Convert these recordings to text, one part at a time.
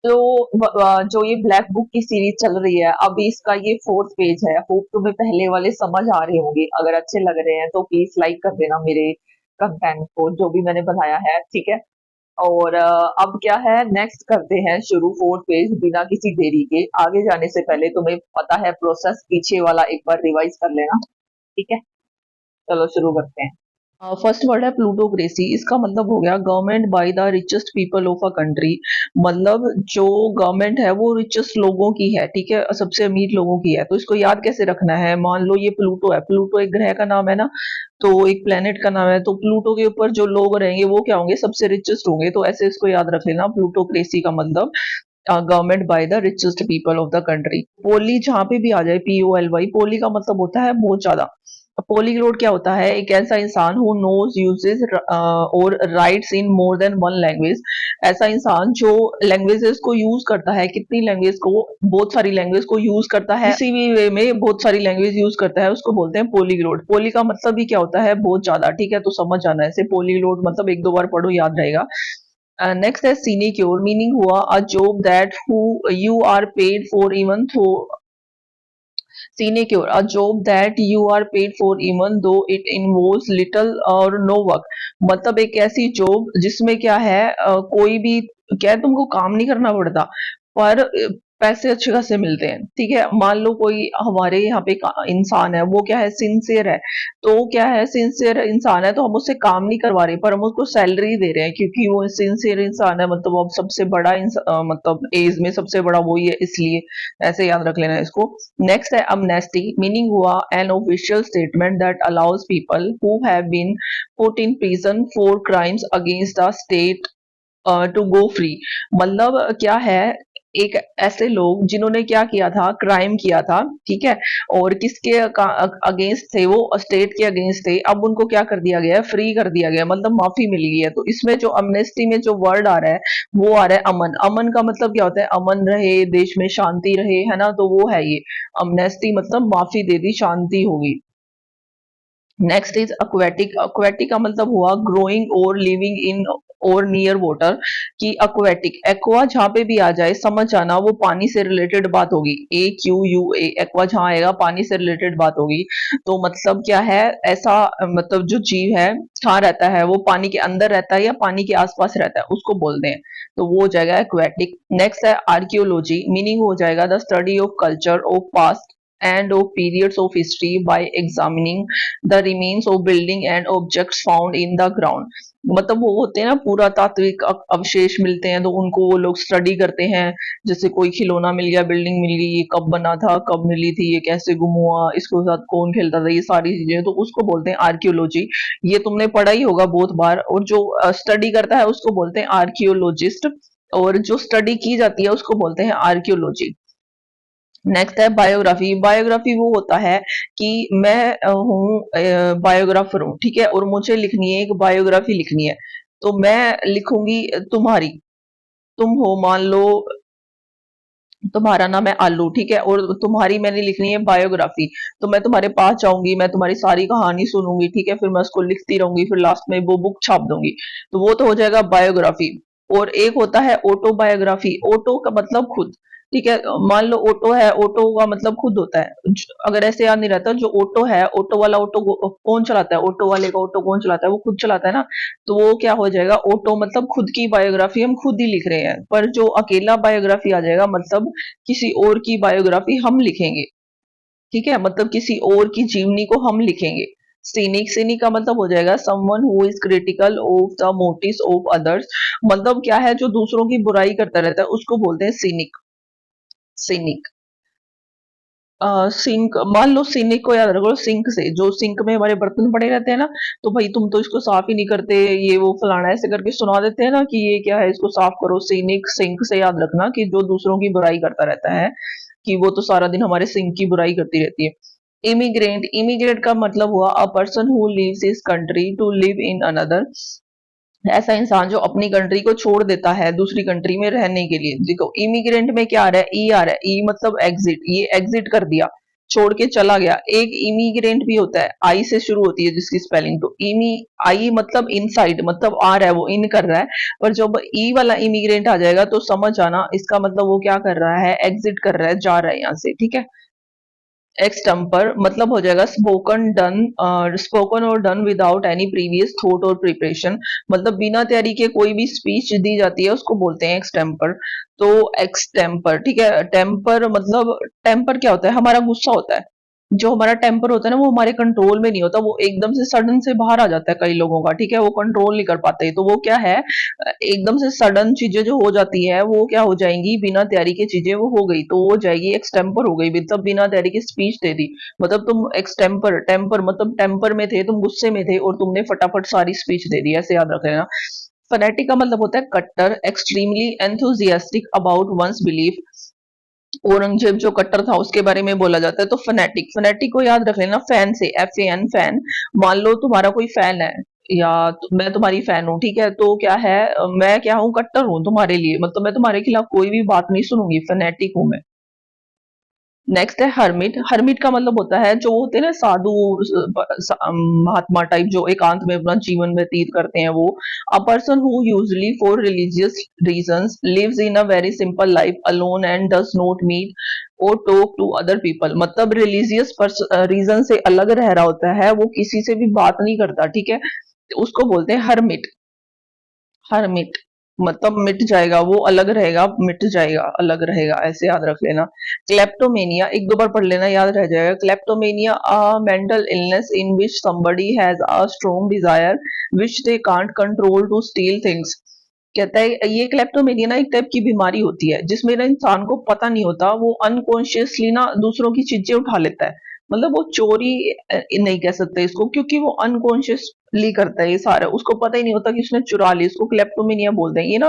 तो जो ये ब्लैक बुक की सीरीज चल रही है, अभी इसका ये फोर्थ पेज है। होप तुम्हें पहले वाले समझ आ रहे होंगे। अगर अच्छे लग रहे हैं तो प्लीज लाइक कर देना मेरे कंटेंट को, जो भी मैंने बनाया है, ठीक है। और अब क्या है, नेक्स्ट करते हैं शुरू फोर्थ पेज बिना किसी देरी के। आगे जाने से पहले तुम्हें पता है प्रोसेस, पीछे वाला एक बार रिवाइज कर लेना, ठीक है। चलो शुरू करते हैं। फर्स्ट वर्ड है प्लूटोक्रेसी। इसका मतलब हो गया government by the richest people of a country. मतलब जो गवर्नमेंट है वो रिचेस्ट लोगों की है, ठीक है, सबसे अमीर लोगों की है। तो इसको याद कैसे रखना है, मान लो ये प्लूटो है, प्लूटो एक ग्रह का नाम है ना, तो एक प्लेनेट का नाम है। तो प्लूटो के ऊपर जो लोग रहेंगे वो क्या होंगे, सबसे रिचेस्ट होंगे। तो ऐसे इसको याद रख लेना, प्लूटोक्रेसी का मतलब government by the richest people of the country. पोली जहां पे भी आ जाए, POLY, पोली का मतलब होता है बहुत ज्यादा। पॉलीग्लोट क्या होता है, एक ऐसा इंसान हु नोज यूजेस और राइट्स इन मोर देन वन लैंग्वेज। ऐसा इंसान जो लैंग्वेजेस को यूज करता है, कितनी लैंग्वेज को, बहुत सारी लैंग्वेज को यूज करता है, किसी भी वे में बहुत सारी लैंग्वेज यूज करता है, उसको बोलते हैं पॉलीग्लोट। पोली का मतलब भी क्या होता है, बहुत ज्यादा, ठीक है। तो समझ जाना है, ऐसे पॉलीग्लोट मतलब एक दो बार पढ़ो याद रहेगा। नेक्स्ट है सिनेक्योर, मीनिंग हुआ a job that who you are paid for even though. Sinecure, a job that you are paid for even though it involves little or no work। मतलब एक ऐसी जॉब जिसमें क्या है, कोई भी क्या है, तुमको काम नहीं करना पड़ता, पर पैसे अच्छे खासे मिलते हैं, ठीक है। मान लो कोई हमारे यहाँ पे इंसान है, वो क्या है, सिंसियर है। तो क्या है, सिंसियर इंसान है, तो हम उससे काम नहीं करवा रहे, पर हम उसको सैलरी दे रहे हैं क्योंकि वो सिंसियर इंसान है। मतलब अब सबसे बड़ा मतलब एज में सबसे बड़ा वही है, इसलिए ऐसे याद रख लेना इसको। नेक्स्ट है अमनेस्टी, मीनिंग हुआ an official statement that allows people who have been put in prison for crimes against the state to go free. मतलब क्या है, एक ऐसे लोग जिन्होंने क्या किया था, क्राइम किया था, ठीक है, और किसके अगेंस्ट थे, वो स्टेट के अगेंस्ट थे। अब उनको क्या कर दिया गया है, फ्री कर दिया गया, मतलब माफी मिल गई है। तो इसमें जो अमनेस्टी में जो वर्ड आ रहा है वो आ रहा है अमन। अमन का मतलब क्या होता है, अमन रहे, देश में शांति रहे, है ना, तो वो है ये अमनेस्टी, मतलब माफी दे दी, शांति होगी। Next is aquatic। aquatic का मतलब हुआ ग्रोइंग और लिविंग इन और नियर वाटर। कि aquatic, एक्वा जहां पे भी आ जाए समझ आना वो पानी से रिलेटेड बात होगी। AQUA, एक्वा जहां आएगा पानी से रिलेटेड बात होगी। तो मतलब क्या है, ऐसा मतलब जो जीव है कहाँ रहता है, वो पानी के अंदर रहता है या पानी के आसपास रहता है, उसको बोलते हैं। तो वो हो जाएगा एक्वेटिक। नेक्स्ट है आर्कियोलॉजी, मीनिंग हो जाएगा the study of culture of past and of periods of history by examining the remains of building and objects found in the ground। मतलब वो होते हैं ना, पुरातात्विक अवशेष मिलते हैं तो उनको वो लोग स्टडी करते हैं। जैसे कोई खिलौना मिल गया, बिल्डिंग मिल गई, ये कब बना था, कब मिली थी, ये कैसे गुम हुआ, इसके साथ कौन खेलता था, ये सारी चीजें, तो उसको बोलते हैं आर्कियोलॉजी। ये तुमने पढ़ा ही होगा बहुत बार। और जो स्टडी करता है उसको बोलते हैं आर्कियोलॉजिस्ट, और जो स्टडी की जाती है उसको बोलते हैं आर्कियोलॉजी। नेक्स्ट है बायोग्राफी। बायोग्राफी वो होता है कि मैं हूँ बायोग्राफर हूँ, ठीक है, और मुझे लिखनी है, एक बायोग्राफी लिखनी है। तो मैं लिखूंगी तुम्हारी। तुम हो मान लो, तुम्हारा नाम है आलू, ठीक है, और तुम्हारी मैंने लिखनी है बायोग्राफी। तो मैं तुम्हारे पास जाऊंगी, मैं तुम्हारी सारी कहानी सुनूंगी, ठीक है, फिर मैं उसको लिखती रहूंगी, फिर लास्ट में वो बुक छाप दूंगी। तो वो तो हो जाएगा बायोग्राफी। और एक होता है ऑटोबायोग्राफी। ऑटो का मतलब खुद, ठीक है। मान लो ऑटो है, ऑटो का मतलब खुद होता है। अगर ऐसे याद नहीं रहता, जो ऑटो है, ऑटो वाला ऑटो कौन चलाता है, ऑटो वाले का ऑटो कौन चलाता है, वो खुद चलाता है ना। तो वो क्या हो जाएगा, ऑटो मतलब खुद की बायोग्राफी हम खुद ही लिख रहे हैं। पर जो अकेला बायोग्राफी आ जाएगा, मतलब किसी और की बायोग्राफी हम लिखेंगे, ठीक है, मतलब किसी और की जीवनी को हम लिखेंगे। सीनिक, सीनिक का मतलब हो जाएगा someone who is critical of the motives of others. मतलब क्या है, जो दूसरों की बुराई करता रहता है उसको बोलते हैं सीनिक। सीनिक। सिंक, मान लो सिंक को याद रखो, सिंक से, जो सिंक में हमारे बर्तन पड़े रहते हैं ना, तो भाई तुम तो इसको साफ ही नहीं करते, ये वो फलाना, ऐसे करके सुना देते हैं ना कि ये क्या है, इसको साफ करो। सिनिक, सिंक से याद रखना कि जो दूसरों की बुराई करता रहता है, कि वो तो सारा दिन हमारे सिंक की बुराई करती रहती है। इमिग्रेंट, इमिग्रेट का मतलब हुआ a person who leaves his country to live in another. ऐसा इंसान जो अपनी कंट्री को छोड़ देता है दूसरी कंट्री में रहने के लिए। देखो इमिग्रेंट में क्या आ रहा है, ई आ रहा है, ई मतलब एग्जिट, ये एग्जिट कर दिया, छोड़ के चला गया। एक इमिग्रेंट भी होता है, आई से शुरू होती है जिसकी स्पेलिंग, तो इमी आई मतलब इनसाइड, मतलब आ रहा है, वो इन कर रहा है। पर जब ई वाला इमिग्रेंट आ जाएगा तो समझ आना इसका मतलब वो क्या कर रहा है, एग्जिट कर रहा है, जा रहा है यहाँ से, ठीक है। एक्सटेम्पर मतलब हो जाएगा स्पोकन और done without any previous thought और प्रिपरेशन, मतलब बिना तैयारी के कोई भी स्पीच दी जाती है उसको बोलते हैं एक्सटेम्पर। तो एक्सटेम्पर, ठीक है। टेम्पर मतलब, टेम्पर क्या होता है, हमारा गुस्सा होता है। जो हमारा टेम्पर होता है ना वो हमारे कंट्रोल में नहीं होता, वो एकदम से सडन से बाहर आ जाता है कई लोगों का, ठीक है, वो कंट्रोल नहीं कर पाते। तो वो क्या है, एकदम से सडन चीजें जो हो जाती है वो क्या हो जाएंगी, बिना तैयारी की चीजें वो हो गई तो वो हो जाएगी एक्सटेम्पर हो गई, मतलब बिना तैयारी की स्पीच दे दी। मतलब तुम एक्सटेम्पर, टेम्पर मतलब टेम्पर में थे, तुम गुस्से में थे और तुमने फटाफट सारी स्पीच दे दी, ऐसे याद रख लेना। फनेटिक का मतलब होता है कट्टर, extremely enthusiastic about one's belief. Aurangzeb जो कट्टर था उसके बारे में बोला जाता है। तो फनेटिक, फनेटिक को याद रख लेना फैन से, FAN फैन। मान लो तुम्हारा कोई फैन है, या मैं तुम्हारी फैन हूँ, ठीक है, तो क्या है, मैं क्या हूँ, कट्टर हूँ तुम्हारे लिए, मतलब मैं तुम्हारे खिलाफ कोई भी बात नहीं सुनूंगी, फनेटिक हूँ मैं। नेक्स्ट है हर्मिट। हर्मिट का मतलब होता है जो होते हैं ना साधु, महात्मा टाइप, जो एकांत में अपना जीवन व्यतीत करते हैं वो। A person who usually for religious reasons lives in a very simple life alone and does not meet or talk to other people, मतलब रिलीजियस रीजन से अलग रह रहा होता है, वो किसी से भी बात नहीं करता, ठीक है, तो उसको बोलते हैं हर्मिट। हर्मिट मतलब मिट जाएगा, वो अलग रहेगा, मिट जाएगा, अलग रहेगा, ऐसे याद रख लेना। क्लेप्टोमेनिया एक दो बार पढ़ लेना, याद रह जाएगा। Kleptomania a mental illness in which somebody has a strong desire which they can't control to steal things. कहता है ये क्लेप्टोमेनिया ना एक टाइप की बीमारी होती है जिसमें ना इंसान को पता नहीं होता, वो अनकॉन्शियसली ना दूसरों की चीजें उठा लेता है। मतलब वो चोरी नहीं कह सकते इसको, क्योंकि वो अनकॉन्शियसली करता है ये सारा, उसको पता ही नहीं होता कि उसने चुरा ली, इसको क्लेप्टोमेनिया बोलते हैं। ये ना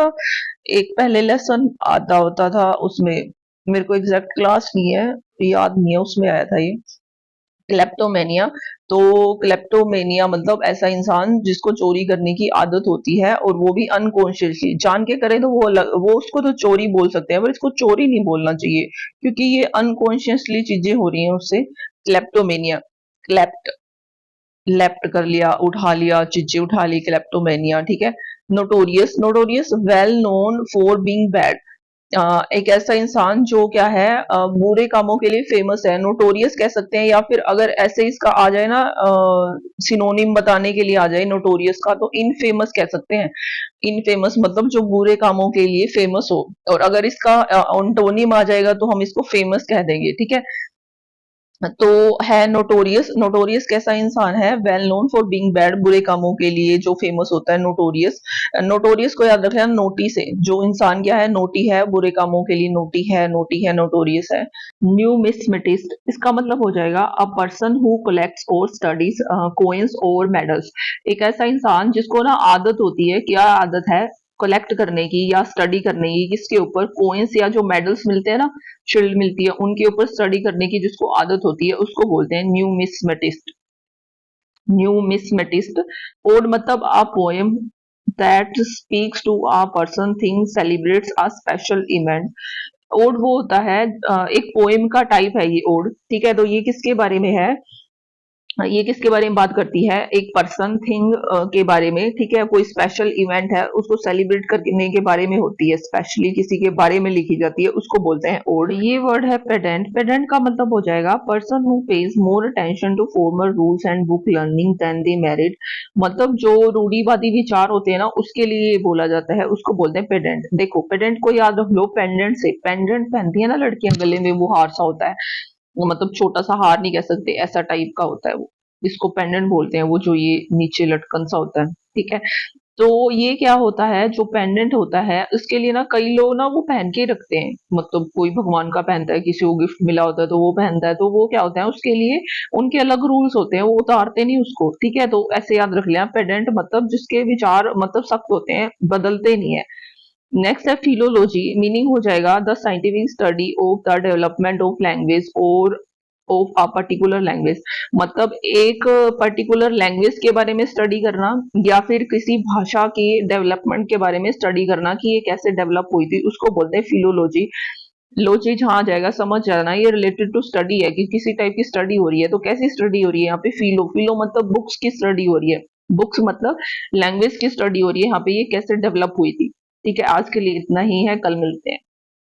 एक पहले लेसन आता होता था उसमें, मेरे को एग्जैक्ट क्लास नहीं है, याद नहीं है, उसमें आया था ये क्लेप्टोमेनिया। तो क्लेप्टोमेनिया मतलब ऐसा इंसान जिसको चोरी करने की आदत होती है और वो भी अनकॉन्शियसली, जान के करे तो वो उसको तो चोरी बोल सकते हैं, पर इसको चोरी नहीं बोलना चाहिए क्योंकि ये अनकॉन्शियसली चीजें हो रही हैं उससे। क्लेप्टोमेनिया, क्लेप्ट, लेफ्ट कर लिया, उठा लिया, चीजें उठा ली, क्लेप्टोमेनिया, ठीक है। Notorious, notorious well known for being bad, एक ऐसा इंसान जो क्या है, बुरे कामों के लिए फेमस है, नोटोरियस कह सकते हैं, या फिर अगर ऐसे इसका आ जाए ना, सिनोनिम बताने के लिए आ जाए नोटोरियस का, तो इनफेमस कह सकते हैं। इनफेमस मतलब जो बुरे कामों के लिए फेमस हो, और अगर इसका ऑन्टोनिम आ जाएगा तो हम इसको फेमस कह देंगे, ठीक है। तो है नोटोरियस, नोटोरियस कैसा इंसान है, well known for being bad, बुरे कामों के लिए जो फेमस होता है, नोटोरियस। नोटोरियस को याद रखना, नोटी से, जो इंसान क्या है, नोटी है, बुरे कामों के लिए नोटी है, नोटी है, नोटोरियस है। न्यूमिस्मेटिस्ट, इसका मतलब हो जाएगा अ पर्सन हु कलेक्ट्स और स्टडीज कोइंस और मेडल्स, एक ऐसा इंसान जिसको ना आदत होती है, क्या आदत है, कलेक्ट करने की या स्टडी करने की, किसके ऊपर, कोइंस या जो मेडल्स मिलते हैं ना, शील्ड मिलती है, उनके ऊपर स्टडी करने की जिसको आदत होती है उसको बोलते हैं न्यूमिस्मेटिस्ट। न्यूमिस्मेटिस्ट। और मतलब a poem that speaks to a person thing celebrates a special event. Ode वो होता है, एक पोएम का टाइप है ये ओड, ठीक है। तो ये किसके बारे में है, ये किसके बारे में बात करती है, एक पर्सन थिंग के बारे में, ठीक है, कोई स्पेशल इवेंट है उसको सेलिब्रेट करने के बारे में होती है, स्पेशली किसी के बारे में लिखी जाती है, उसको बोलते हैं ओड। ये वर्ड है पेडेंट। पेडेंट का मतलब हो जाएगा person who pays more attention to formal rules and book learning than they merit, मतलब जो रूढ़िवादी विचार होते हैं ना उसके लिए ये बोला जाता है, उसको बोलते हैं पेडेंट। देखो पेडेंट को याद रख लो, पेंडेंट से, पेंडेंट पहनती है ना लड़कियां गले में, वो हार सा होता है, वो मतलब छोटा सा हार नहीं कह सकते, ऐसा टाइप का होता है वो, इसको पेंडेंट बोलते हैं, वो जो ये नीचे लटकन सा होता है, ठीक है। तो ये क्या होता है, जो पेंडेंट होता है उसके लिए ना कई लोग ना वो पहन के रखते हैं, मतलब कोई भगवान का पहनता है, किसी को गिफ्ट मिला होता है तो वो पहनता है, तो वो क्या होता है उसके लिए उनके अलग रूल्स होते हैं, वो उतारते नहीं उसको, ठीक है। तो ऐसे याद रख लिया, पेडेंट मतलब जिसके विचार मतलब सख्त होते हैं, बदलते नहीं है। नेक्स्ट है फिलोलॉजी, मीनिंग हो जाएगा the scientific study of the development of language और ऑफ अ पर्टिकुलर लैंग्वेज, मतलब एक पर्टिकुलर लैंग्वेज के बारे में स्टडी करना, या फिर किसी भाषा की डेवलपमेंट के बारे में स्टडी करना कि ये कैसे डेवलप हुई थी, उसको बोलते हैं फिलोलॉजी। लो चीज हाँ आ जाएगा, समझ जाना ये रिलेटेड टू स्टडी है कि किसी टाइप की स्टडी हो रही है। तो कैसी स्टडी हो रही है यहाँ पे? फिलो, फिलो मतलब बुक्स की स्टडी हो रही है। बुक्स मतलब लैंग्वेज की स्टडी हो रही है यहाँ पे, ये कैसे डेवलप हुई थी। ठीक है, आज के लिए इतना ही है, कल मिलते हैं।